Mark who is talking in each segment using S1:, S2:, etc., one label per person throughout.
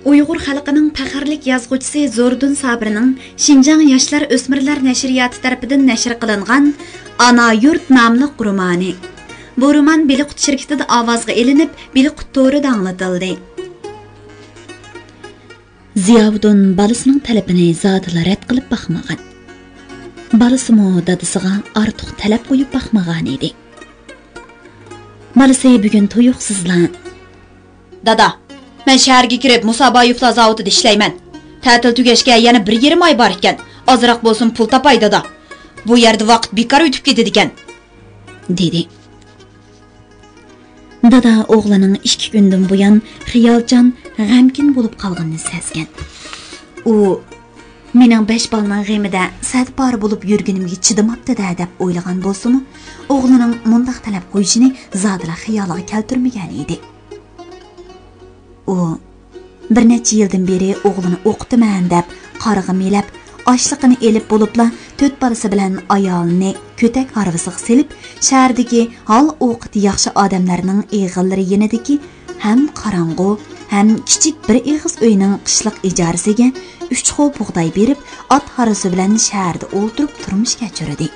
S1: Uyghur xalqining faxrlik yozuvchisi Zordun Sabirning Şinjan Yoshlar O'smirlar nashriyoti tarafidan nashr qilingan Ana yurt nomli romani. Bu roman Biliqut shirkatida ovozga elinib, Biliqut to'rida anglatildi. Ziyovuddin balasining talabini zotila rad qilib baxmagan. Balasimo dadasiga ortiq talab qo'yib baxmagan edi. Balasi bugun tuyuqsizlan. Dada, men shaharga kirib Musobo yufla zavodida ishlayman. Ta'til tugashga yana 1,5 oy bor ekan. Ozroq bo'lsin pul topay dada. Bu yerda vaqt bekor o'tib ketadi ekan, dedi. Dada o'g'lining 2 kundan buyon xiyolchan, g'amkin bo'lib qolganini sezgan. U mening 5 bolaning g'amida sadpor bo'lib yurganimga chidamabdi-da deb o'ylagan bo'lsa-mu, o'g'lining mundaq talab qo'yishini zodila xiyoliga keltirmagan edi. U bir necha yildan beri o'g'lini o'qitaman deb qarg'a melab, oshliqini elib bo'libla 4 bolasi bilan ayolini ko'tak harvisiga selib, shahardagi hal o'qiti yaxshi odamlarning eg'illari yenidiki, ham qorong'u, ham kichik bir eg'iz uyning qishliq ijarasiga 3 xo bug'doy berib, ot harisi bilan shaharda o'ltirib turmush kechirdi.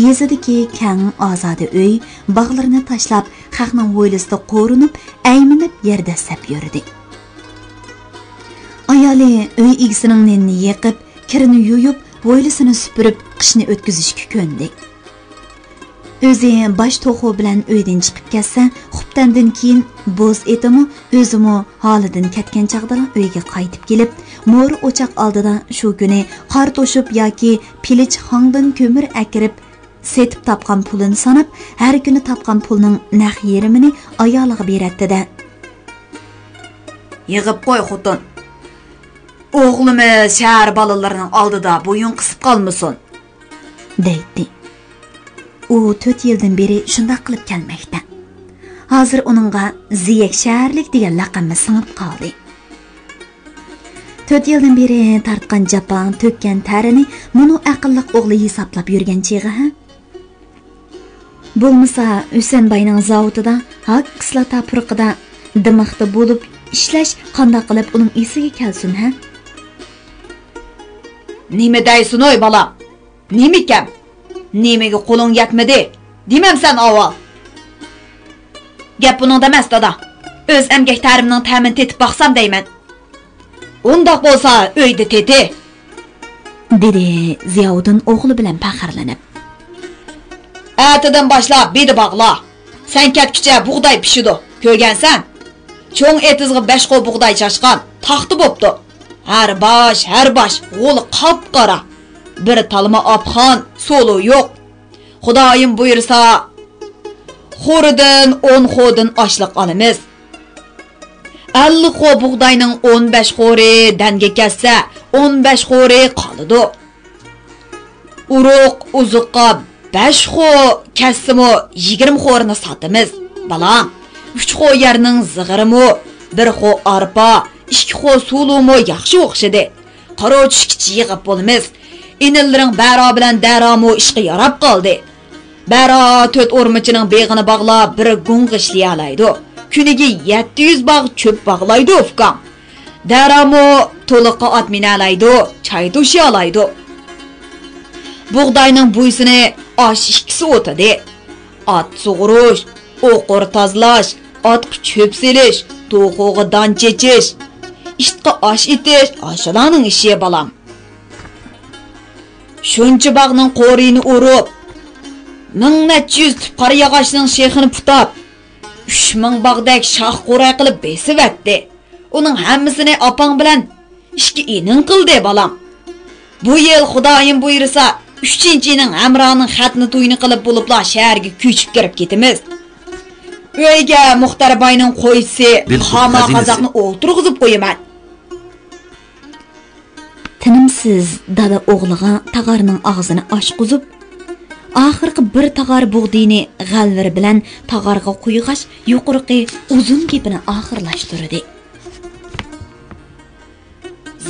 S1: Yezidagi kang ozoda uy bog'larini tashlab, xalqning hovlisida qo'rinib, ayminib yerda sap yurdi. Ayoli uy egisining nenni yiqib, kirini yuyib, hovlisini supurib, qishni o'tkazishga ko'ndi. O'zi bosh to'g'u bilan uydan chiqib ketsa, xubtandan keyin bo'z etimi, o'zimi holidan ketgan chaqda uyga qaytib kelib, mo'ri o'choq oldida shu kuni qor to'shib yoki pilich hongdan ko'mir akirib setib topgan pulini sanab, har kuni topgan pulning naq yerimini ayoliga beratdi-da. Yig'ib qo'y xotin. O'g'limiz shahar bolalarining oldida bo'yin qisib qolmasin, deydi. U 4 yildan beri shunday qilib kelmoqda. Hozir uningga Ziyak shaharlik degan laqabni singib qoldi. 4 yildan beri tartgan japan, to'kkan tarini munu aqlliq o'g'li hisoblab yurgan chig'i ha? Bo'lmasa Husanbayning zavodida haq kislota purqida dimoqda bo'lib ishlash qanday qilib uning esiga kelsin ha? Nima deysin oy bola? Nima ekan? Nimaga qo'ling yetmadi? Demam sen avval. Gap buningda emas dada. O'z emgak ta'rimning ta'min tetib baqsam deyman. Undaq bo'lsa uyda teti, dedi Ziyovuddin o'g'li bilan faxrlanib. Atidan boshlab bedi bog'la. Sen ketkicha bug'doy pishidi. Ko'rgansan? Cho'ng etizga 5 qo bug'doy chashqan, taxti bo'pti. Har bosh, g'o'li qop-qora. Bir talma opxon, solu yo'q. Xudoyim buyursa, xo'ridan 10 xo'dan oshliq olamiz. 50 xo bug'doyning 15 xo'ri danga kassa, 15 xo'ri qoladi. Uruq uzuqqa 5 xo kassimi 20 xo'rini sotamiz. Balam, 3 xo yerning zig'irimi, 1 xo arpa, 2 xo sulumu yaxshi o'xshidi. Qaro tushkichi yig'ib bo'lamiz. Inillaring Baro bilan Daromu ishga yarab qoldi. Baro 4 o'rmichining beg'ini bog'lab, bir gung ishlay oladi. Kuniga 700 bog' cho'p bog'laydi ufkam. Daromu to'liqqa ot minalaydi, choy to'shi oladi. Bug'doyning buysini osh ikkisi o'tadi. Ot sug'urish, o'qir tozlash, otga cho'p selish, to'qog'i don chechish, ishqa osh etish, oshalarning ishi balam. Shuncha bog'ning qo'rini o'rib, 1700 qora yog'ochning shexini putab, 3000 bog'dak shox qo'ray qilib besivatdi. Uning hammasini opang bilan ishga inin qildi balam. Bu yil Xudoyim buyursa, 3-chining Amroning xatni to'yini qilib bo'libla shaharga ko'chib kirib ketamiz. Uyga Muxtarboyning qo'yisi xoma qozoqni o'ltirg'izib qo'yaman. Tinimsiz dada o'g'liga tag'arning og'zini ochqizib, oxirgi bir tag'ar bug'dini g'alvir bilan tag'arga qo'yg'ash yuqorqi uzun gapini oxirlashtirdi.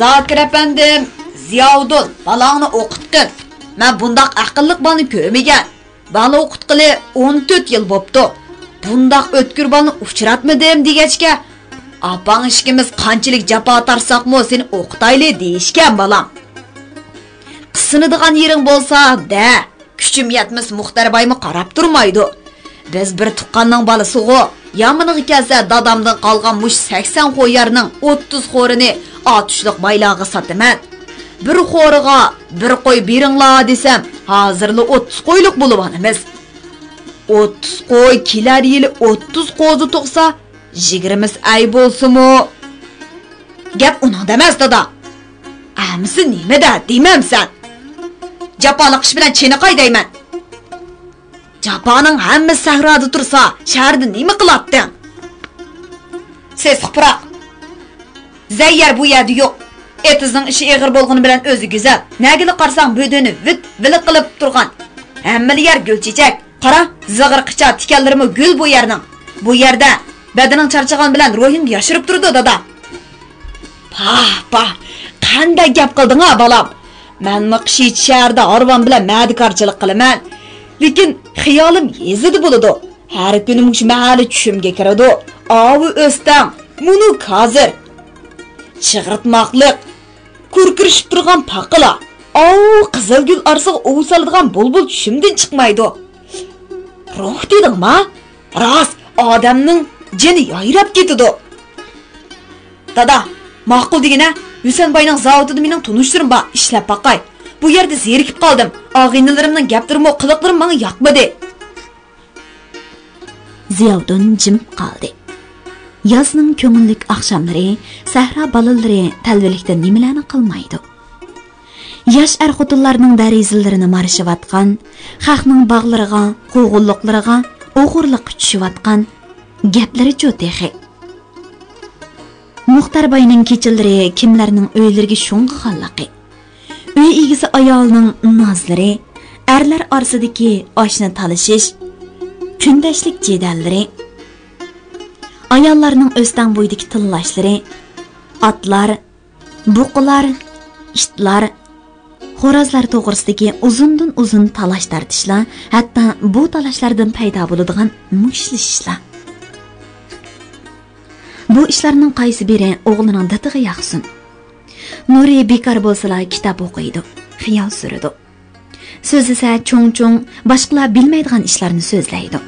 S1: Zokir apandim, Ziyovuddin, balangni o'qitdim. Men bundaq aqlliq bolani ko'rmagan. Bala o'qitqili 14 yil bo'pti. Bundaq o'tkir bolani uchratmadim degachga Apang ishkimiz qanchalik jafo tarsaqmi seni o'qitayli deyishgan balam. Qisinidigan yering bo'lsa, da, kuchim yetmas Muxtarbaymi qarab turmaydi. Biz bir tuqqanning balasigo, yaminiga kelsa dadamdan qolgan mush 80 qo'yarning 30 xo'rini atishliq baylarga sotaman. Bir xo'riga bir qo'y beringlar desam, hozirli 30 qo'yliq bo'libamiz. 30 qo'y kelar yili 30 qo'zi to'qsa, 20 ay bo'lsa-mu? Gap uningda emas, dada. Amisi nimada deymamsan? Japolik ish bilan cheniqay deyman. Japoning hamma sahroda tursa, shaharda nima qilatding? Siz xiproq. Zayyar bu yerda yo'q. Etizning ishi eg'ir bo'lgani bilan o'zi go'zal. Nagili qarsang bo'dini vit qilib turgan. Hamma yer gulchechak. Qara, zig'ir qicha tikanlarimi gul bu yerning. Bu yerda badaning charchagan bilan ruhing yashirib turdi, dada. Pa, qanday gap qilding ha, balam? Men Maqshi shaharda orvan bilan madikorchilik qilaman. Lekin xiyolim yezidi bo'ladi. Har kuni mush mahali tushimga kiradi. Avi o'stam, muni hozir. Chig'irtmoqliq, kurkirishib turgan paqila. Qizilgul arsiq o'saladigan bulbul tushimdan chiqmaydi. Ruh dedingmi? Rost, odamning jini yayrab ketadi. Dada, ma'qul degina, Husanbayning zavodida mening tunishtirim bor, ishlab baqay. Bu yerda zerikib qoldim. Og'inlarimning gaplarimi, qiliqlarim menga yoqmadi. Ziyoddin jim qoldi. Yozning ko'ngillik oqshomlari, sahra balalari talvilikda nimalarni qilmaydi. Yosh er-xotinlarning darizalarini marishayotgan, xalqning bog'lariga, qo'g'illiqlariga o'g'irlik tushayotgan gaplari jo'tehi. Muxtarbayning kechalari kimlarning uylariga sho'ng'ig'anligi. Uy egisi ayolning nozlari, erlar orasidagi oshni talashish, kundashlik jedallari, ayollarning o'stan bo'yidagi tillashlari, otlar, buqalar, itlar, xo'rozlar to'g'risidagi uzundan uzun talash tartishlar, hatto bu talashlardan paydo bo'ladigan mushlashishlar. Bu ishlarning qaysi biri o'g'lining datiga yoqsin? Nuri bekor bo'lsalar kitob o'qiydi, xiyol suradi. So'zlasa cho'ng-cho'ng, boshqalar bilmaydigan ishlarni so'zlaydi.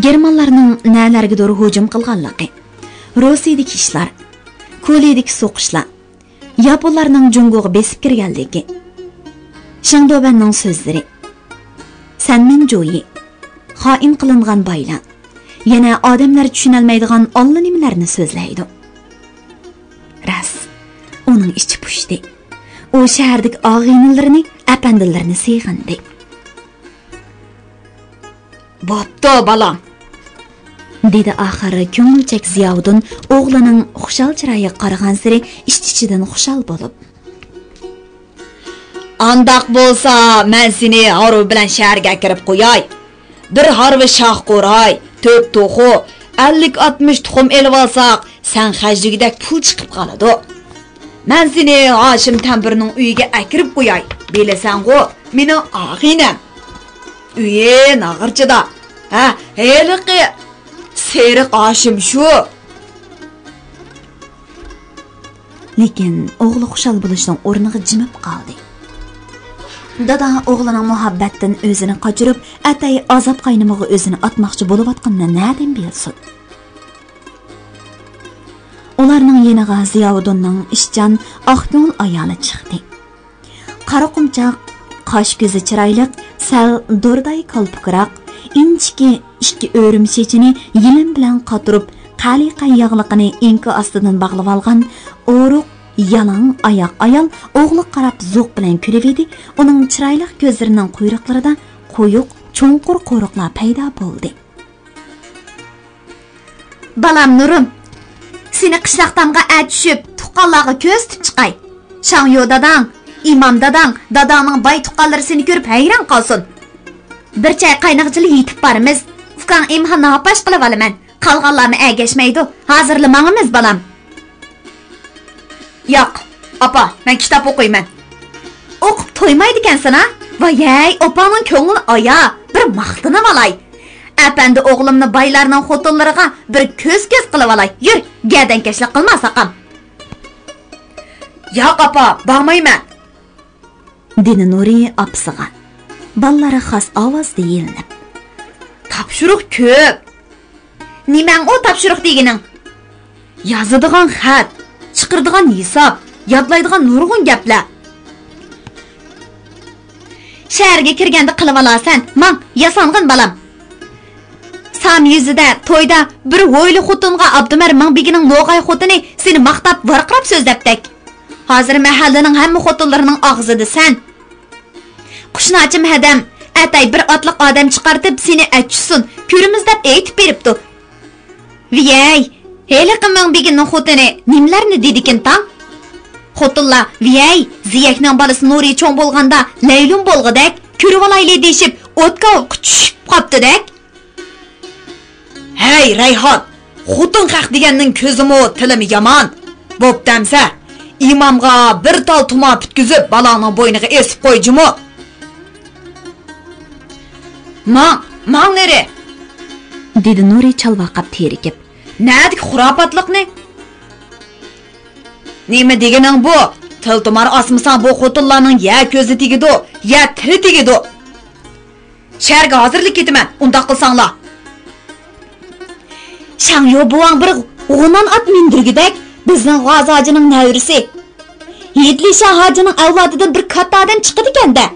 S1: Germanlarning nalargadir hujum qilganligi, Rossiyadagi ishlar, Koreydagi so'qishlar, Yaponlarning Jungoga besib kirganligi, Shangdobanning so'zlari, Sanmin Joyi, xoin qilingan baylar, yana odamlar tushunolmaydigan allanimalarni so'zlaydi. Ras, uning ichi pushdi. U shahardagi og'inlarni, apandilarni seg'indi. "Bo'pti, balam", dedi oxiri ko'ngilchak Ziyoddin o'g'lining xushal chiroyiga qaragan sari ichidan xushal bo'lib. "Andaq bo'lsa, men seni harv bilan shaharga kirib qo'yay. Bir harvi shoh qo'ray, 4 to'xu, 50-60 tuxum elib olsak, sen hajligidek pul chiqib qoladi. Men seni Hashim Tambirning uyiga akirib qo'yay. Bilasan-ku, meni og'inam. Uyi nag'irchida. Ha, heliqi Seriq Hashim shu." Lekin o'g'li xushal bo'lishning o'rniga jimib qoldi. Dada o'g'lining muhabbatdan o'zini qochirib, atay azob qaynimiga o'zini atmoqchi bo'layotganini na'dan bilsin. Ularning yeniga Ziyoddinning ishchan oqko'ngil ayoli chiqdi. Qora qumchoq, qosh ko'zi chiroyli, sal do'rday qalpukroq, inchki ikki o'rim chechini yilin bilan qotirib, qaliqa yog'liqini enki ostidan bog'lab olgan o'ruq yalang oyoq ayol o'g'li qarab zo'q bilan kulib, uning chiroyli ko'zlarining quyruqlarida qo'yuq, cho'nqur qo'riqlar paydo bo'ldi. "Balam Nurim, seni qishloqdamga tushib, tuqqanlarga ko'z tutib chiqay. Shangyo dadang, imom dadang, dadamning boy tuqqanlari seni ko'rib hayron qolsin. Bir chay qaynoqchilik yetib boramiz. Ukang imhonni apash qilib olaman. Qolganlarni agashmaydi. Hozirlamamiz balam." "Yo'q, apa, men kitob o'qiyman." "O'qib to'ymaydi ekansan, ha? Voy, opamning ko'ngli oya, bir maqtinib olay. Efendi oğlumni baylarning xotinlariga bir ko'z-ko'z qilib olay. Yur, gadankeşlik qilma saqam.
S2: Yo'q apa, bormayman.
S1: Dedi Nuri apsiga. Ballari xas ovozda yelinib.
S2: Topshiriq ko'p.
S1: Nimang o topshiriq degining?
S2: Yozadigan xat, chiqiradigan hisob, yodlaydigan nurg'un gaplar.
S1: Shaharga kirganda qilib olasan. Mang, yasang'in balam. Sam yuzida to'yda bir o'yli xotinga Abdumar Mingbegining lo'g'ay xotini seni maqtab varqirab so'zlabdak. Hozir mahallaning hamma xotinlarining og'zida sen. Qushnochim hadam, atay bir otliq odam chiqartib seni achishsin, ko'rimiz deb aytib beribdi. Viyay, heliqi Mingbegining xotini nimlarni dedikin tang? Xotinlar, viyay, Ziyakning bolasi Nuri cho'ng bo'lganda Laylum bo'lg'idak, ko'rib olayli deshib, o'tga tushib qopdi-dak.
S2: Hey Rayhon, xotin haq deganning ko'zimi, tilimi yomon. Bo'ptamsa, imomga bir tol tuma bitkizib, baloning bo'yniga esib qo'yjimi? Mang nere?
S1: Dedi Nuri chalvaqab terikib.
S2: Nadik xurofotliqni? Nima deganing bu? Til tumar osmisan bu xotinlarning ya ko'zi tegidu, ya tili tegidu. Shaharga hozirlik ketaman, unda qilsanglar.
S1: Shangyo buvang bir o'g'nan at mindirgidek bizning g'azojining navrisi. Yetlisha hojining avlodidan bir katta odam chiqdi ekanda.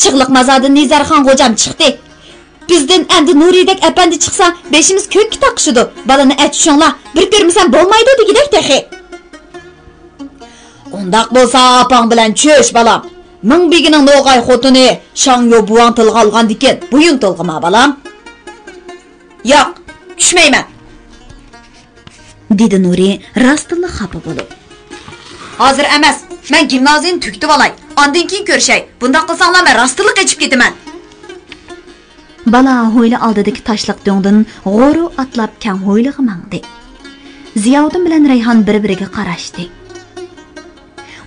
S1: Chiqliq mazodin Nizarxon xo'jam chiqdi. Bizdan endi Nuridek apandi chiqsa, beshimiz ko'kka taqishidi. Balani achishinglar, bir ko'rmasam bo'lmaydi degidek texi.
S2: Undaq bo'lsa apang bilan cho'sh balam. Mingbegining lo'g'ay xotini Shangyo buvang tilga olgan ekan. Buyun tilg'ima balam. Yo'q, tushmayman.
S1: Dedi Nuri rostilla xafa bo'lib.
S2: Hozir emas, men gimnaziyani tugitib olay. Ondan keyin ko'rishay. Bunda qilsanglar men rostilla qochib ketaman.
S1: Bala ho'yla oldidagi tashliq do'ngdan g'o'ru atlab kang ho'yliga mangdi. Ziyoddin bilan Rayhon bir-biriga qarashdi.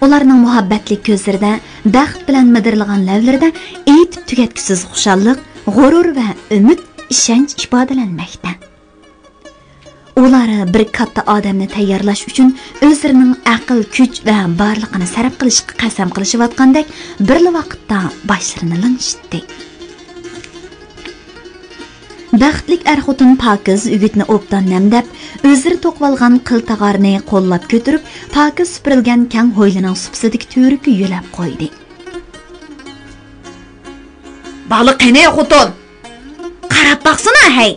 S1: Ularning muhabbatli ko'zlarida, baxt bilan midirlagan lavlarida aytib tugatkisiz xushallik, g'urur va umid, ishonch ifodalanmoqda. Ular bir katta odamni tayyorlash uchun o'zlarining aql, kuch va barlig'ini sarf qilishga qasam qilishayotgandek bir vaqtda boshlarini linchitdi. Baxtlik er-xotin pokiz uyitni obdan namdab, o'zlari to'qvalgan qiltag'arni qo'llab ko'tirib, pokiz supurilgan kang ho'ylining supsidagi to'riga yo'lab qo'ydi.
S2: Baliq qanay xotin?
S1: Qarab baqsana, hey.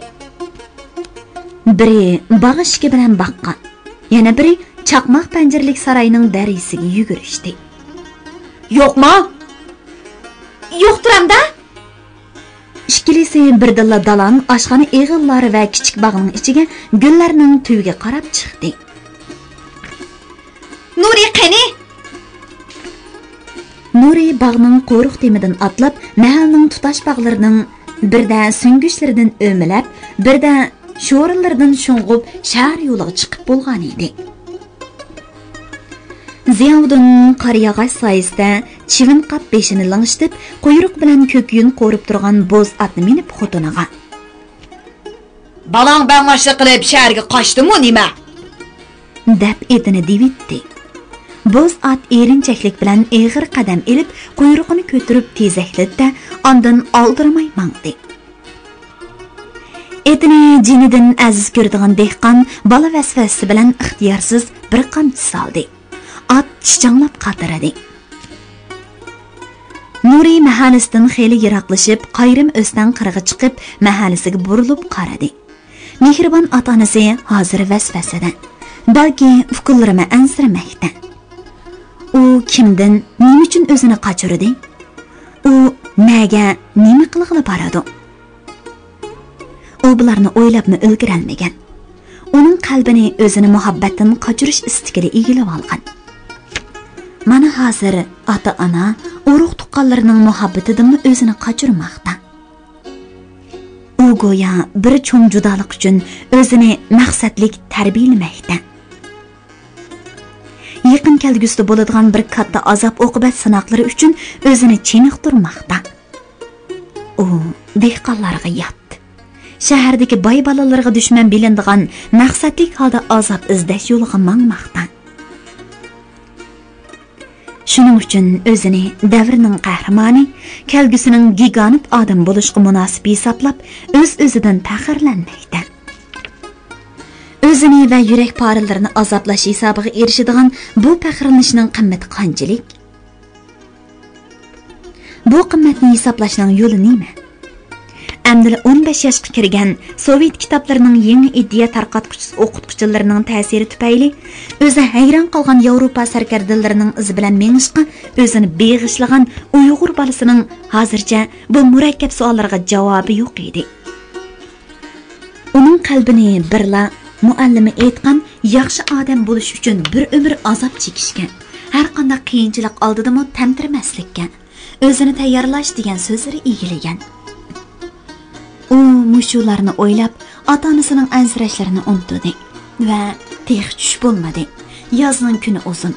S1: Biri bag'ishki bilan baqqan, yana biri chaqmoq panjirlik saroyining darisiga yugurishdi.
S2: Yo'qmi?
S1: Yo'qtiramda? Ikkilisi birdilla dalan oshxona eg'illari va kichik bog'ning ichiga gullarning tuyiga qarab chiqdi. Nuri qani? Nuri bog'ning qo'riq temidan atlab, mahalning tutash bog'larining birda sungushlaridan o'milab, birda sho'rinlardan sho'ng'ib shahar yo'liga chiqib bo'lgan edi. Ziyoddin qariyag'ash soyasida chivin qap beshini lang'ishtib, quyruq bilan ko'kyun qo'rib turgan bo'z atni minib xotiniga.
S2: Balang bang'ashlik qilib shaharga qochdimi nima?
S1: Deb etini divitdi. Bo'z at erinchaklik bilan eg'ir qadam elib, quyruqini ko'tirib tezakladi, ondan oldiramay mangdi. Etini jinidan aziz ko'radigan dehqon bola vasvasi bilan ixtiyorsiz bir qamchi soldi. At chichanglab qatiradi. Nuri mahallasidan xeyli yiroqlashib, qayrim o'stan qirig'i chiqib, mahallasiga burilib qaradi. Mehribon ota-onasi hozir vasvasada. Balki fikrlarimi ansiramoqda. U kimdan, nima uchun o'zini qochirdi? U nega, nima qilg'ili boradi? U bularni o'ylabmi ulgurolmagan. Uning qalbini o'zini muhabbatdan qochirish istiqili egilib olgan. Mana hozir ota-ona urug' tuqqanlarining muhabbatidan o'zini qochirmoqda. U go'yo bir cho'ng judolik uchun o'zini maqsadlik tarbiyalamoqda. Yaqin kelgusida bo'ladigan bir katta azob-oqibat sinoqlari uchun o'zini cheniqtirmoqda. U go'yo bir cho'ng judolik uchun o'zini maqsadlik tarbiyalamoqda. Yaqin kelgusida bo'ladigan bir katta azob-oqibat sinoqlari uchun o'zini cheniqtirmoqda. u dehqonlarga yotdi. Shahardagi boy bolalarga dushman bilindigan maqsadlik holda azob izlash yo'liga mangmoqda. Shuning uchun o'zini davrning qahramoni, kelgusining gigant odam bo'lishga munosib hisoblab, o'z-o'zidan faxrlanmoqda. O'zini va yurak poralarini azoblash hisobiga erishadigan bu faxrlanishning qimmati qanchalik? Bu qimmatni hisoblashning yo'li nima? Әмділі 15 yaşqa kirgan Sovet kitoblarining yangi idea tarqatquchisi o'qituvchilarining ta'siri tufayli o'zi hayron qolgan Yevropa sarkardalarining izi bilan mengishqa o'zini beg'ishlagan Uyg'ur bolasining hozircha bu murakkab savollarga javobi yo'q edi. Uning qalbini birla muallimi aytgan yaxshi odam bo'lish uchun bir umr azob chekishga, har qanday qiyinchilik oldida tamtirmaslikka, o'zini tayyorlash degan so'zlari egilagan. U mushularni o'ylab, ota-onasining ansirashlarini unutdi va tex tush bo'lmadi. Yozning kuni uzun.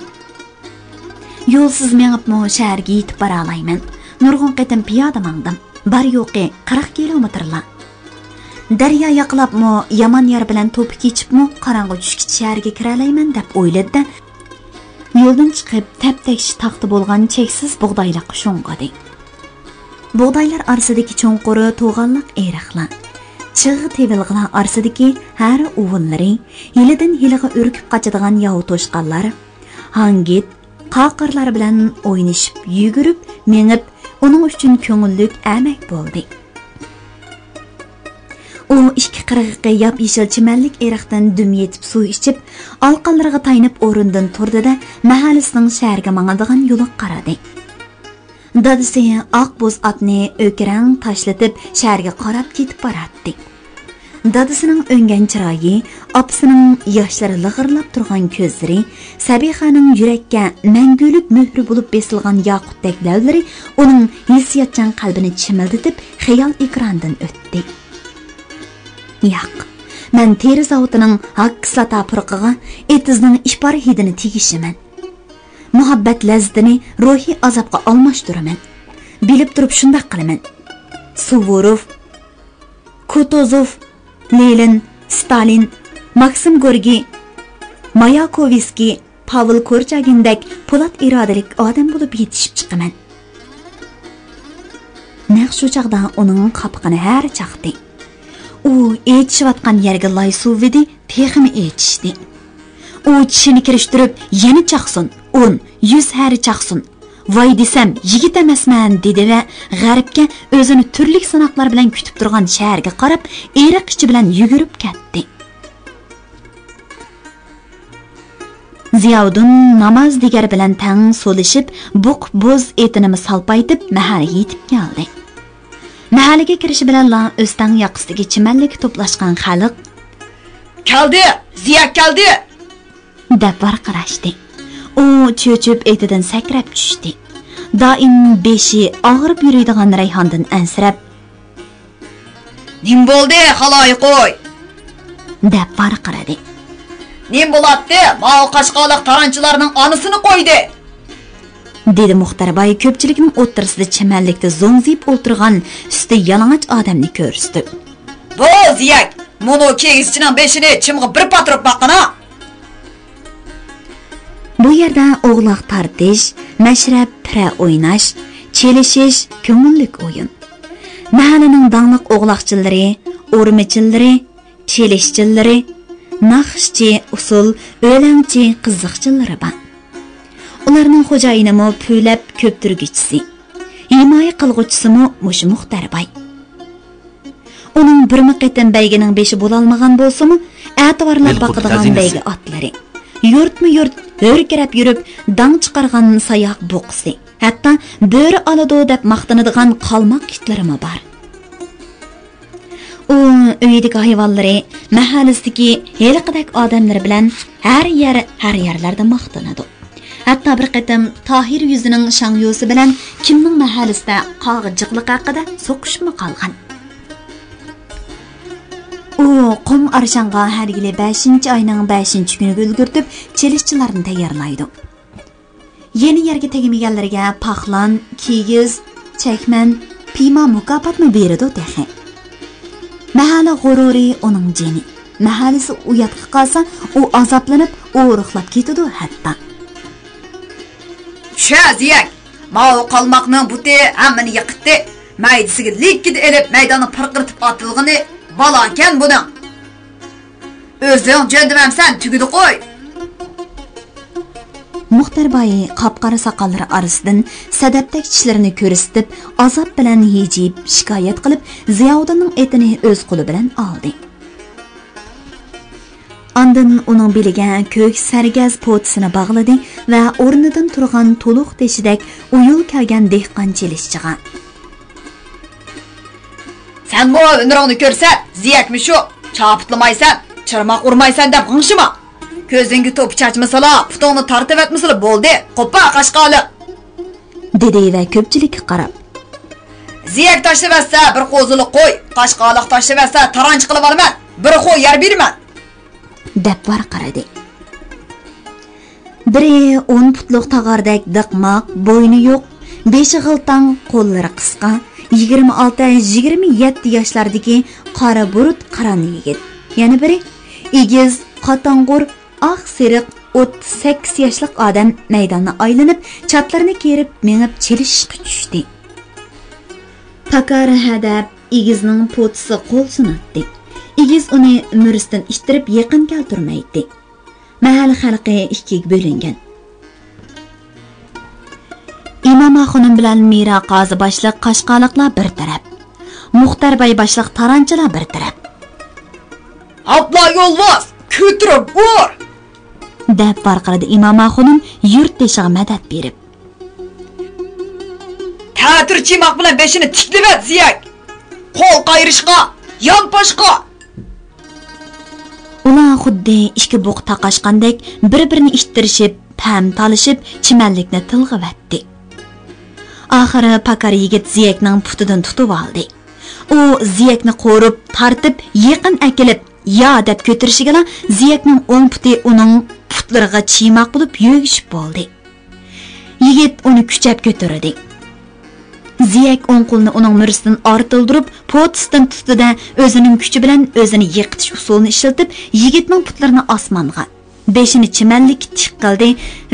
S1: Yo'lsiz mengibmi shaharga yetib bora olayman. Nurg'un qatim piyoda mangdim. Bar yo'qi 40 kilometrlar. Daryo yaqlabmi, yomon yer bilan to'pi kechibmi, qorong'i tushgich shaharga kira olayman deb o'yladi. Yo'ldan chiqib, tap-takshi taxti bo'lgan cheksiz bug'doylar sho'ng'adi. Buğdaylar arasidagi cho'nquri to'g'anliq eriqlar. Chig'i tevilg'lar arasidagi har o'g'illari, yilidan yiliga urkib qochadigan yahu to'shqanlar, hangit, qaqirlar bilan o'ynashib, yugurib, mengib, uning uchun ko'ngillik amak bo'ldi. U ikki qirg'iqqa yop-yeshil chimanlik eriqdan dum yetib suv ichib, alqanlarga taynib o'rindan turdi-da, mahallasining shaharga mangadigan yo'lga qaradi. Dadisi oq bo'z atni o'kirang tashlatib shaharga qarab ketib borardi. Dadisining o'ngan chiroyi, opasining yoshlari lig'irlab turgan ko'zlari, Sabihaning yurakka mangulik muhri bo'lib besilgan yoqutdek lavlari uning hissiyotchan qalbini chimildatib, xayol ekrandan o'tdi. Yo'q, men teri zavodining haqqislata purqiga etizning ishbor hidini tegishiman. Muhabbat lazzatini ruhiy azobga almashtiraman. Bilib turib shunday qilaman. Suvorov, Kutuzov, Lenin, Stalin, Maksim Gorkiy, Mayakovskiy, Pavel Korchagindek po'lat irodalik odam bo'lib yetishib chiqaman. Naq shu chaqda uning qapqini har chaqdi. U etishayotgan yerga loy suvidi, texmi etishdi. U tishini kirishtirib, yana chaqsin. 10-100 hari chaqsin. Voy desam, yigit emasman dedi va g'arbga o'zini turli sanoqlar bilan kutib turgan shaharga qarab, eriq ichi bilan yugurib ketdi. Ziyovuddin namoz digar bilan tang so'lishib, buq-bo'z etini salpaytib mahallaga yetib keldi. Mahallaga kirishi bilan o'stan yoqasidagi chimanlik to'plashgan xalq "Keldi, Ziyak keldi!" deb varqirashdi. U cho'chib etidan sakrab tushdi. Doim beshi og'rib yuradigan Rayhondan ansirab, "Nim bo'ldi, xaloy qo'y!" deb varqiradi. "Nim bo'ladi? Ma'o qashqoliq taranchilarning onasini qo'ydi!" dedi Muxtarboy ko'pchilikning o'ttirisida chimanlikda zo'ngzib o'tirgan usti yalang'och odamni ko'rsatib. "Bu Ziyak, mono kegizchining beshini chimg'i bir patrib boqqana." Bu yerda o'g'loq tartish, mashrab pira o'ynash, chelishish ko'ngillik o'yin. Mahallaning dangliq o'g'loqchilari, o'rmichillari, chelishchillari, naqshchi, usul, o'langchi, qiziqchillari bor. Ularning xo'jayinimi po'lab ko'ptirgichisi, himoya qilg'uchisimi mush Muxtarboy. Uning bir miqitin baygining beshi bo'la olmagan bo'lsa-mu, e'tiborlab boqadigan baygi otlari. Yurtmi-yurt o'rkirab yurib, dang chiqargan sayoq buqsi. Hatto bo'ri oladi deb maqtanadigan qalmoq kitlarimi bor. U uydagi hayvonlari, mahallasidagi heliqidek odamlar bilan har yerlarda maqtanadi. Hatto bir qatam Tohir yuzining shangyosi bilan kimning mahallasida qog'ijiqlik haqida so'qishmi qolgan. U qum arshanga har yili 5-oyning 5-kuniga ulgurtib, chelishchilarni tayyorlaydi. Yeni yerga tegmaganlarga paxlan, kigiz, chakman, piyma mukofotni beradi tehi. Mahalla g'ururi uning jini. Mahallasi uyatga qolsa, u azoblanib, o'ruqlab ketadi hatto.
S2: Shaziyak, ma'u qalmoqning buti hammani yiqitdi. Maydisiga likkida elib maydonni pirqiritib otilg'ini balonkan buning. O'zing jendimamsan, tugidi qo'y.
S1: Muxtarboy qapqara soqollari orasidan sadabdak tishlarini ko'rsatib, azob bilan yejib, shikoyat qilib, Ziyovuddinning etini o'z qo'li bilan oldi. Ondan uning beliga ko'k sargaz po'tisini bog'ladi va o'rnidan turgan to'luq teshidek uyul kelgan dehqon chelishchiga:
S2: "Sen bu o'nringni ko'rsat, ziyakmi shu? Chopitlamaysan, chirmoq urmaysan deb g'ingshima. Ko'zingga to'p chachmasala, putongni tortib etmasala bo'ldi. Qo'ppa qashqoli."
S1: dedi va ko'pchilikka qarab:
S2: "Ziyak tashlabasa bir qo'zili qo'y, qashqoliq tashlabasa taranch qilib olaman. Bir qo'y yer berman."
S1: deb varqiradi. Biri 10 putluq tag'ardek diqmoq, bo'yni yo'q, beshi g'iltang, qo'llari qisqa, 26-27 yoshlardagi qora burut qaran yigit. Yana biri egiz, qotong'ur, oq seriq 38 yoshlik odam maydonni aylanib, chatlarini kerib, mengib chelishga tushdi. Pakar hadab egizning potisi qo'l sunatdi. Egiz uni murisdan ishtirib yaqin keltirmaydi. Mahalla xalqi ikkiga bo'lingan. İmam xonim bilan Mira qozi boshliq qashqaliqlar bir taraf, Muxtarboy boshliq taranchilar bir taraf.
S2: "Abla yo'lvoz, ko'tirib ur!"
S1: deb varqiradi İmam xonim yurt teshiga madad berib.
S2: "Ta'tir chimoq bilan beshini tiklab ziyak. Qo'l qayrishqa, yonposhqa."
S1: Ular xuddi ikki buq taqashqandek bir-birini ishtirishib, pam talishib, chimanlikni tilg'ivatdi. Oxiri pakar yigit ziyakning putidan tutib oldi. U ziyakni qo'rib, tortib, yaqin akilib, "Ya" deb ko'tirishiga ziyakning o'ng puti uning putlariga chiymoq bo'lib yo'g'ishib bo'ldi. Yigit uni kuchab ko'tardi. Ziyak o'ng qo'lini uning murisidan ortildirib, potisdan tutdi-da, o'zining kuchi bilan o'zini yiqitish usulini ishlatib, yigitning putlarini osmonga, beshini chimanlikka tik qildi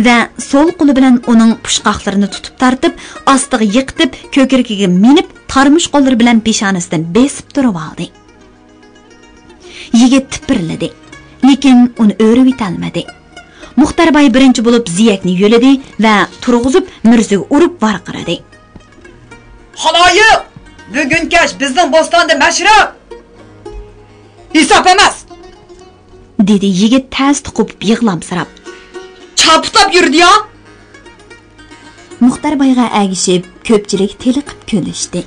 S1: va so'l qo'li bilan uning pushqoqlarini tutib tortib, ostiga yiqitib, ko'krigiga minib, tarmush qo'llari bilan peshonasidan besib turib oldi. Yigit tipirladi, lekin uni o'rib etolmadi. Muxtarboy birinchi bo'lib Ziyakni yo'ladi va turg'izib, mirziga urib varqiradi.
S2: "Haloyiq, bugun kech bizning bo'stonda mashrab. Hisob emas", dedi
S1: yigit tez tuqib yig'lamsirab.
S2: "Chaputab yurdi-ya."
S1: Muxtarboyga agishib, ko'pchilik teliqib kulishdi.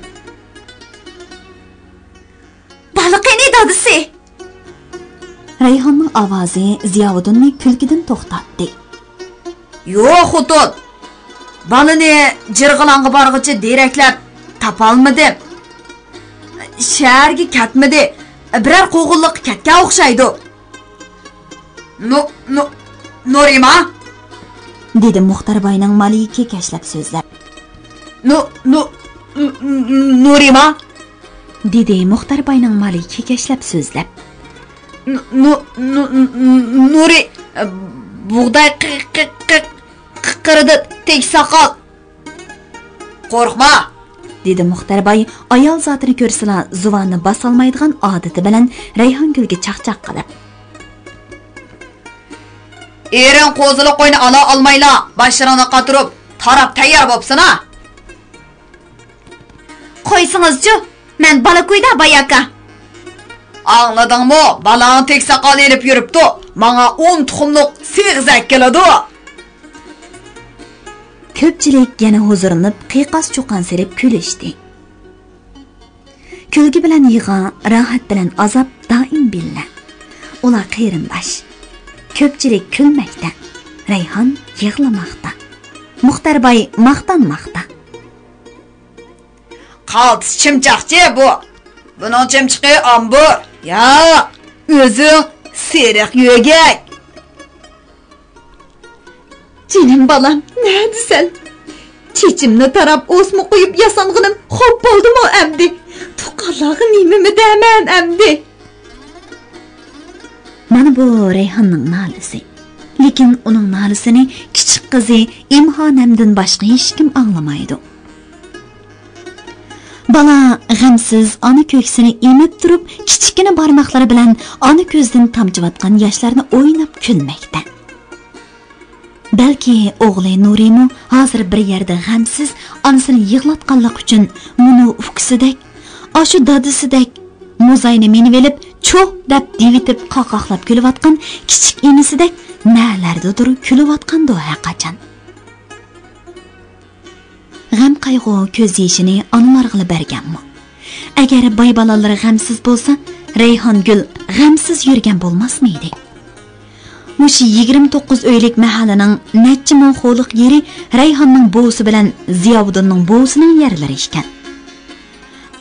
S1: "Baliqini dadisi!" Rayhonning ovozi Ziyovuddinni kulkidan to'xtatdi.
S2: "Yo'q, xotin. Balini jirg'ilanga borg'icha deraklab tapolmadim. Shaharga ketmadi. Biror qo'g'illiq ketgan o'xshaydi." "Nurima?"
S1: dedi Muxtarboyning malika kashlab so'zlab.
S2: "Nurima?"
S1: dedi Muxtarboyning malika kashlab so'zlab.
S2: "Nuri bug'doy qiqirdi tek soqol." "Qo'rqma",
S1: dedi Muxtarboy ayol zotini ko'rsala zuvonni bosolmaydigan odati bilan Rayhongulga chaqchaq qilib.
S2: "Ering qo'zili qo'yni ola olmayla, boshlarini qatirib, tarab tayyor bo'psana."
S1: "Qo'ysingiz-chi, men bola qo'yda bayaka."
S2: "Angladingmi? Balang tek soqol elib yuribdi. Menga 10 tuxumliq seg'zak keladi."
S1: Ko'pchilik yana huzurinib, qiqas cho'qan serib kulishdi. Kulgi bilan yig'on, rohat bilan azob doim billa. Ular qeyrindosh. Ko'pchilik kulmoqda, Rayhon yig'lamoqda. Muxtarboy maqtanmoqda.
S2: "Qaltis chimchaqchi bu. Buning chimchiqi ombur. Yo'q, o'zi seriq yo'gak."
S1: "Jinim balam, ne desan? Çeçimni tarab osmu qo'yib yasang'inim xo'p bo'ldimi amdi? Tuqqanlarga nimami deyman amdi? Mana bu Rayhonning nolisi. Lekin uning nolisini kichik qizi Imhonamdan boshqa hech kim anglamaydi. Bala g'amsiz ona ko'ksini emib turib, kichikina barmoqlari bilan ona ko'zdan tomchivatgan yoshlarni o'ynab kulmoqda. Balki o'g'li Nurimo hozir bir yerda g'amsiz onasini yig'latganlik uchun muni ukisidek, ashu dadisidek muzayni meni velib, cho'q deb divitib qaqoqlab kulayotgan kichik enisidek nalardadir kulayotgandi haqacan. G'am qayg'u ko'z yeshini onalarga berganmi? Agar boy bolalar g'amsiz bo'lsa, Rayhongul g'amsiz yurgan bo'lmasmidi? Mushi 29 uylik mahallaning necha ming xo'liq yeri Rayhonning bo'g'isi bilan Ziyovuddinning bo'g'isining yerlari ekan.